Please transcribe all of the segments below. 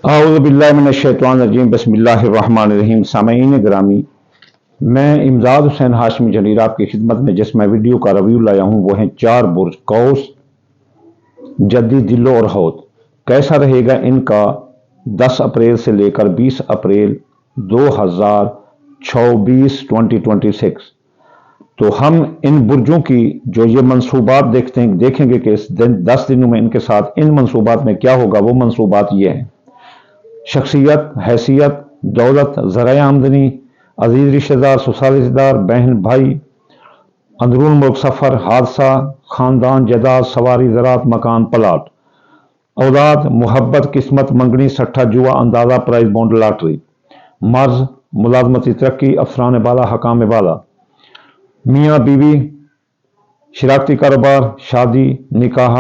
اعوذ باللہ من الشیطان الرجیم بسم اللہ الرحمن الرحیم۔ سامعین گرامی، میں امداد حسین ہاشمی جلیل آپ کی خدمت میں جس میں ویڈیو کا ریویو لایا ہوں وہ ہیں 4 برج قوس، جدی، دلو اور حوت۔ کیسا رہے گا ان کا 10 اپریل سے لے کر 20 اپریل 2026۔ تو ہم ان برجوں کی جو یہ منصوبات دیکھیں گے کہ اس 10 دنوں میں ان کے ساتھ ان منصوبات میں کیا ہوگا۔ وہ منصوبات یہ ہیں: شخصیت، حیثیت، دولت، ذرائع آمدنی، عزیز رشتہ دار، سسرال رشتہ دار، بہن بھائی، اندرون ملک سفر، حادثہ، خاندان، جائیداد، سواری، زراعت، مکان، پلاٹ، اولاد، محبت، قسمت، منگنی، سٹھا، جوا، اندازہ، پرائز بونڈ، لاٹری، مرض، ملازمتی ترقی، افسران بالا، حکام بالا، میاں بیوی، شراکتی کاروبار، شادی، نکاح،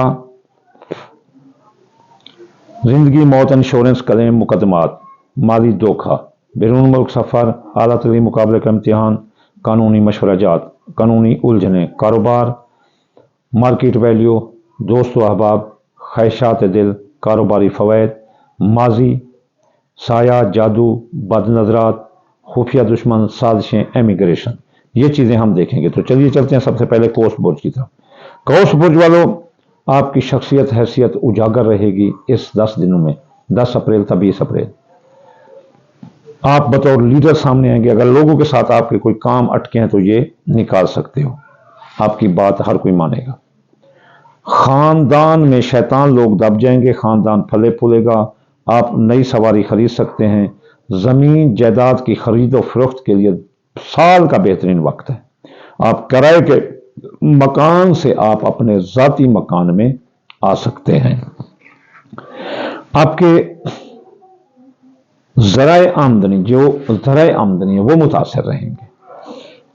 زندگی موت، انشورنس، کلیم، مقدمات، مالی دھوکہ، بیرون ملک سفر، اعلیٰ تعلیم مقابلے کا امتحان، قانونی مشورہ جات، قانونی الجھنیں، کاروبار، مارکیٹ ویلیو، دوست و احباب، خواہشات دل، کاروباری فوائد، ماضی، سایہ، جادو، بد نظرات، خفیہ دشمن، سازشیں، امیگریشن، یہ چیزیں ہم دیکھیں گے۔ تو چلیے چلتے ہیں سب سے پہلے قوس برج کی طرف۔ قوس برج والوں، آپ کی شخصیت، حیثیت اجاگر رہے گی اس 10 دنوں میں، 10 اپریل تا 20 اپریل۔ آپ بطور لیڈر سامنے آئیں گے۔ اگر لوگوں کے ساتھ آپ کے کوئی کام اٹکے ہیں تو یہ نکال سکتے ہو، آپ کی بات ہر کوئی مانے گا۔ خاندان میں شیطان لوگ دب جائیں گے، خاندان پھلے پھولے گا، آپ نئی سواری خرید سکتے ہیں۔ زمین جائیداد کی خرید و فروخت کے لیے سال کا بہترین وقت ہے۔ آپ کرائے کے مکان سے آپ اپنے ذاتی مکان میں آ سکتے ہیں۔ آپ کے ذرائع آمدنی ہے وہ متاثر رہیں گے۔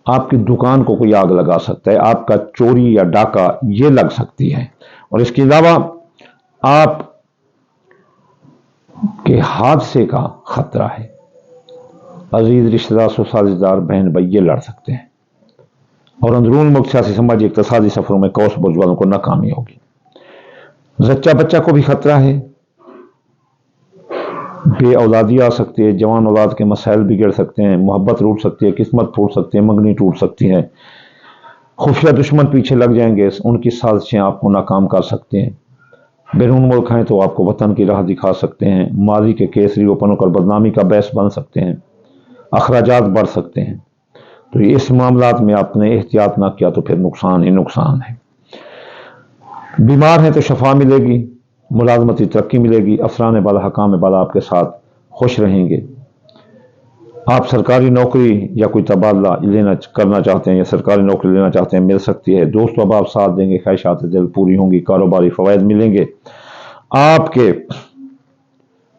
آپ کی دکان کو کوئی آگ لگا سکتا ہے، آپ کا چوری یا ڈاکہ یہ لگ سکتی ہے، اور اس کے علاوہ آپ کے حادثے کا خطرہ ہے۔ عزیز رشتہ دار، سسرال رشتہ دار، بہن بھائی یہ لڑ سکتے ہیں، اور اندرون ملک سیاسی سماجی اقتصادی سفروں میں قوس برج والوں کو ناکامی ہوگی۔ زچہ بچہ کو بھی خطرہ ہے، بے اولادی آ سکتی ہے، جوان اولاد کے مسائل بگڑ سکتے ہیں، محبت روٹ سکتی ہے، قسمت پھوٹ سکتی ہے، منگنی ٹوٹ سکتی ہے، خفیہ دشمن پیچھے لگ جائیں گے، ان کی سازشیں آپ کو ناکام کر سکتے ہیں۔ بیرون ملک ہیں تو آپ کو وطن کی راہ دکھا سکتے ہیں، ماضی کے کیس ریوپن کر بدنامی کا باعث بن سکتے ہیں، اخراجات بڑھ سکتے ہیں۔ تو اس معاملات میں آپ نے احتیاط نہ کیا تو پھر نقصان ہی نقصان ہے۔ بیمار ہیں تو شفا ملے گی، ملازمتی ترقی ملے گی، افسران بالا، حکام بالا آپ کے ساتھ خوش رہیں گے۔ آپ سرکاری نوکری یا کوئی تبادلہ کرنا چاہتے ہیں یا سرکاری نوکری لینا چاہتے ہیں، مل سکتی ہے۔ دوست و احباب ساتھ دیں گے، خواہشات دل پوری ہوں گی، کاروباری فوائد ملیں گے۔ آپ کے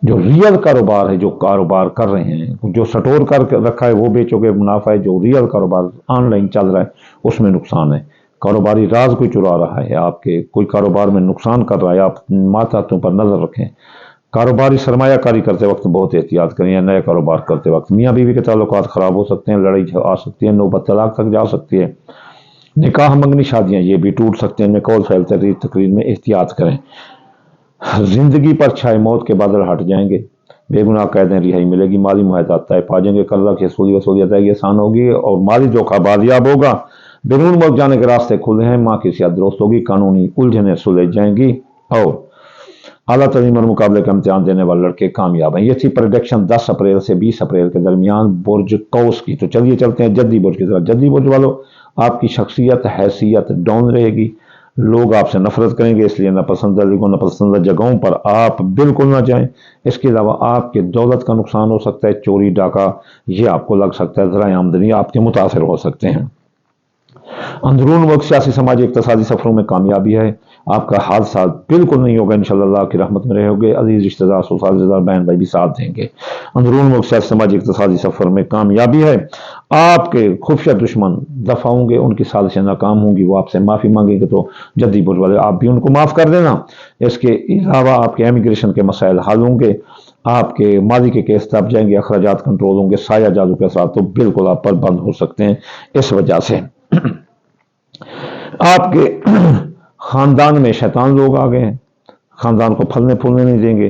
جو ریئل کاروبار ہے، جو کاروبار کر رہے ہیں، جو سٹور کر رکھا ہے وہ بیچو گے، منافع ہے۔ جو ریئل کاروبار آن لائن چل رہا ہے اس میں نقصان ہے۔ کاروباری راز کوئی چرا رہا ہے، آپ کے کوئی کاروبار میں نقصان کر رہا ہے، آپ ماتحتوں پر نظر رکھیں۔ کاروباری سرمایہ کاری کرتے وقت بہت احتیاط کریں، یا نئے کاروبار کرتے وقت میاں بیوی کے تعلقات خراب ہو سکتے ہیں، لڑائی آ سکتی ہے، نوبت طلاق تک جا سکتی ہے، نکاح، منگنی، شادیاں یہ بھی ٹوٹ سکتے ہیں۔ ان میں قول فعل تقریر میں احتیاط کریں۔ زندگی پر چھائے موت کے بادل ہٹ جائیں گے، بے گناہ قیدیں رہائی ملے گی، مالی معاہدات طے پا جائیں گے، قرضہ کی وصولی ادائیگی آسان ہوگی، اور مالی دھوکہ بازیاب ہوگا۔ بیرون ملک جانے کے راستے کھلے ہیں، ماں کی صحت درست ہوگی، قانونی الجھنیں سلجھ جائیں گی، اور اعلیٰ تعلیم اور مقابلے کا امتحان دینے والے لڑکے کامیاب ہیں۔ یہ تھی پریڈکشن 10 اپریل سے 20 اپریل کے درمیان برج قوس کی۔ تو چلیے چلتے ہیں جدی برج کی طرف۔ جدی برج والوں، آپ کی شخصیت، حیثیت ڈاؤن رہے گی، لوگ آپ سے نفرت کریں گے، اس لیے ناپسندیدہ جگہوں پر آپ بالکل نہ جائیں۔ اس کے علاوہ آپ کے دولت کا نقصان ہو سکتا ہے، چوری ڈاکہ یہ آپ کو لگ سکتا ہے، ذرائع آمدنی آپ کے متاثر ہو سکتے ہیں۔ اندرون ملک سیاسی سماجی اقتصادی سفروں میں کامیابی ہے، آپ کا حادثہ بالکل نہیں ہوگا، انشاءاللہ اللہ کی رحمت میں رہو گے۔ عزیز رشتہ دار، سسرال رشتہ دار، بہن بھائی بھی ساتھ دیں گے۔ اندرون ملک سیاسی سماجی اقتصادی سفر میں کامیابی ہے، آپ کے خفیہ دشمن دفع ہوں گے، ان کی سازشیں ناکام ہوں گی، وہ آپ سے معافی مانگیں گے تو جدی برج والے آپ بھی ان کو معاف کر دینا۔ اس کے علاوہ آپ کے امیگریشن کے مسائل حل ہوں گے، آپ کے ماضی کے کیس دب جائیں گے، اخراجات کنٹرول ہوں گے، سایہ جادو کے ساتھ تو بالکل آپ پر بند ہو سکتے ہیں۔ اس وجہ سے آپ کے خاندان میں شیطان لوگ آ گئے ہیں، خاندان کو پھلنے پھولنے نہیں دیں گے،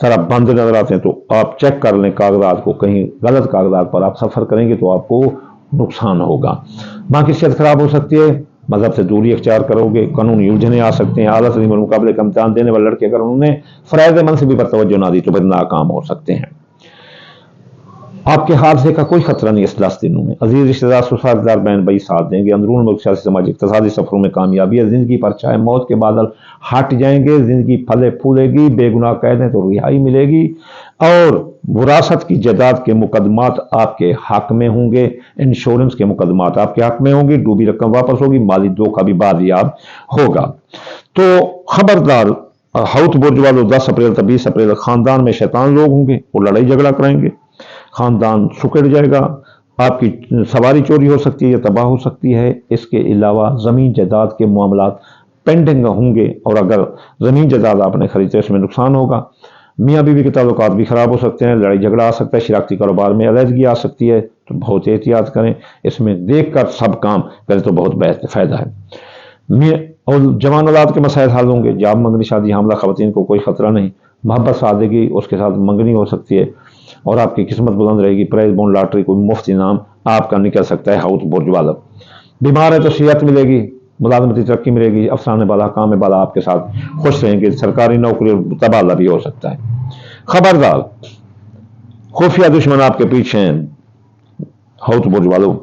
ذرا بند نظر آتے ہیں تو آپ چیک کر لیں کاغذات کو، کہیں غلط کاغذات پر آپ سفر کریں گے تو آپ کو نقصان ہوگا۔ ماں کی صحت خراب ہو سکتی ہے، مذہب سے دوری اختیار کرو گے، قانونی الجھنیں آ سکتے ہیں، اعلیٰ تعلیم اور مقابلے کا امتحان دینے والے لڑکے اگر انہوں نے فرائض منصبی پر توجہ نہ دی تو پھر ناکام ہو سکتے ہیں۔ آپ کے حادثے کا کوئی خطرہ نہیں اس 10 دنوں میں۔ عزیز رشتہ دار، سسرال دار، بہن بھائی ساتھ دیں گے۔ اندرون ملک سیاسی سماجی اقتصادی سفروں میں کامیابی ہے۔ زندگی پر چاہے موت کے بادل ہٹ جائیں گے، زندگی پھلے پھولے گی، بے گناہ کہہ دیں تو رہائی ملے گی، اور وراثت کی جائیداد کے مقدمات آپ کے حق میں ہوں گے، انشورنس کے مقدمات آپ کے حق میں ہوں گی، ڈوبی رقم واپس ہوگی، مالی دھوکہ بھی بازیاب ہوگا۔ تو خبردار حوت برج والوں، 10 اپریل تا 20 اپریل خاندان میں شیطان لوگ ہوں گے، وہ لڑائی جھگڑا کریں گے، خاندان سکڑ جائے گا، آپ کی سواری چوری ہو سکتی ہے یا تباہ ہو سکتی ہے۔ اس کے علاوہ زمین جائیداد کے معاملات پینڈنگ ہوں گے، اور اگر زمین جائیداد آپ نے خریدے اس میں نقصان ہوگا۔ میاں بیوی کے تعلقات بھی خراب ہو سکتے ہیں، لڑائی جھگڑا آ سکتا ہے، شراکتی کاروبار میں علیحدگی آ سکتی ہے، تو بہت احتیاط کریں، اس میں دیکھ کر سب کام کریں تو بہت فائدہ ہے۔ اور جوان اولاد کے مسائل حل ہوں گے، جاب، منگنی، شادی، حاملہ خواتین کو کوئی خطرہ نہیں، محبت سادگی اس کے ساتھ منگنی ہو سکتی ہے، اور آپ کی قسمت بلند رہے گی، پرائز بونڈ لاٹری کوئی مفت انعام آپ کا نکل سکتا ہے۔ حوت برج والا بیمار ہے تو صحت ملے گی، ملازمتی ترقی ملے گی، افسران بالا، کام بالا آپ کے ساتھ خوش رہیں گے، سرکاری نوکری اور تبادلہ بھی ہو سکتا ہے۔ خبردار خفیہ دشمن آپ کے پیچھے ہیں، حوت برج والوں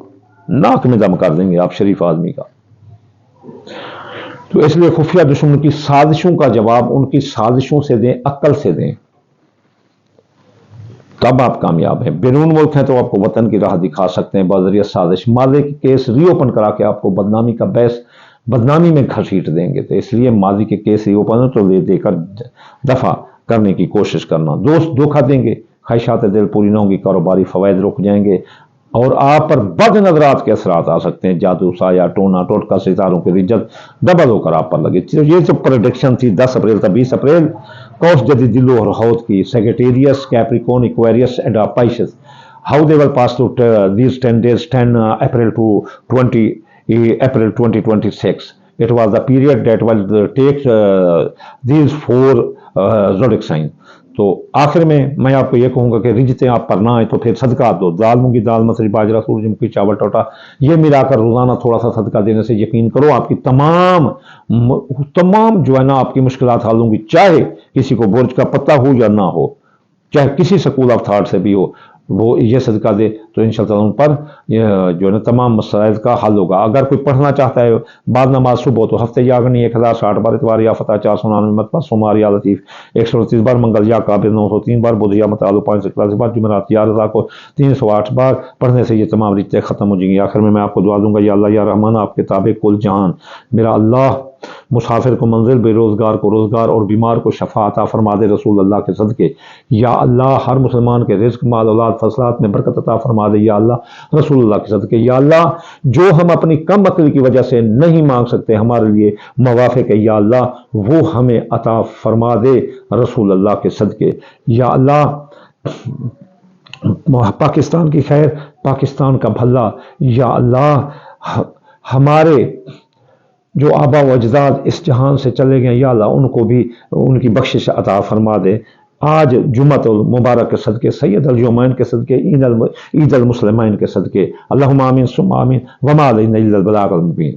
ناک میں دم کر دیں گے آپ شریف آدمی کا، تو اس لیے خفیہ دشمن کی سازشوں کا جواب ان کی سازشوں سے دیں، عقل سے دیں، تب آپ کامیاب ہیں۔ بیرون ملک ہیں تو آپ کو وطن کی راہ دکھا سکتے ہیں بذریعہ سازش، ماضی کے کیس ری اوپن کرا کے آپ کو بدنامی کا باعث بدنامی میں گھسیٹ دیں گے، تو اس لیے ماضی کے کیس ری اوپن تو دے کر دفع کرنے کی کوشش کرنا۔ دوست دھوکہ دیں گے، خواہشات دل پوری نہ ہوں گی، کاروباری فوائد رک جائیں گے، اور آپ پر بد نظرات کے اثرات آ سکتے ہیں، جادو، سایہ، ٹونا ٹوٹکا، ستاروں کی رجت ڈبل ہو کر آپ پر لگے۔ یہ تو پریڈکشن تھی 10 اپریل تا 20 اپریل، کوس جدید دلو اور حوت کی، Sagittarius, Capricorn, Aquarius and Pisces. How they will pass through these 10 days, 10 April to 20 April 2026. It was the period that will take these 4 zodiac signs. تو آخر میں آپ کو یہ کہوں گا کہ رجتیں آپ پر نہ آئیں تو پھر صدقہ دو، دال، مونگی دال، مسری، باجرہ، سورج مکھی، چاول، ٹوٹا، یہ ملا کر روزانہ تھوڑا سا صدقہ دینے سے یقین کرو آپ کی تمام جو ہے نا آپ کی مشکلات حل ہوں گی، چاہے کسی کو برج کا پتہ ہو یا نہ ہو، چاہے کسی سکول آف تھاٹ سے بھی ہو، وہ یہ صدقہ دے تو انشاءاللہ ان پر جو ہے نا تمام مسائل کا حل ہوگا۔ اگر کوئی پڑھنا چاہتا ہے بعد نماز صبح تو ہفتے یاگنی 1060 بار، اتوار یا فتح 499 مرتبہ، سوموار یا لطیف 138 بار، منگل یا کابر 903 بار، بدھ یا متعال 541 بار، جمعرات یا رضا کو 308 بار پڑھنے سے یہ تمام رجتیں ختم ہو جائیں گی۔ آخر میں آپ کو دعا دوں گا، یا اللہ یا رحمان، آپ کے تابع کل جہان، میرا اللہ مسافر کو منزل، بے روزگار کو روزگار، اور بیمار کو شفا عطا فرما دے رسول اللہ کے صدقے۔ یا اللہ ہر مسلمان کے رزق، مال، اولاد، فصلات میں برکت عطا فرما دے یا اللہ رسول اللہ کے صدقے۔ یا اللہ جو ہم اپنی کم عقلی کی وجہ سے نہیں مانگ سکتے ہمارے لیے موافق ہے یا اللہ وہ ہمیں عطا فرما دے رسول اللہ کے صدقے۔ یا اللہ پاکستان کی خیر، پاکستان کا بھلا، یا اللہ ہمارے جو آبا و اجداد اس جہان سے چلے گئے یا اللہ ان کو بھی ان کی بخشش عطا فرما دے۔ آج جمعۃ المبارک کے صدقے، سید الجمعین کے صدقے، عید المسلمین کے صدقے، اللہم آمین ثم آمین، وما علینا الا البلاغ المبین۔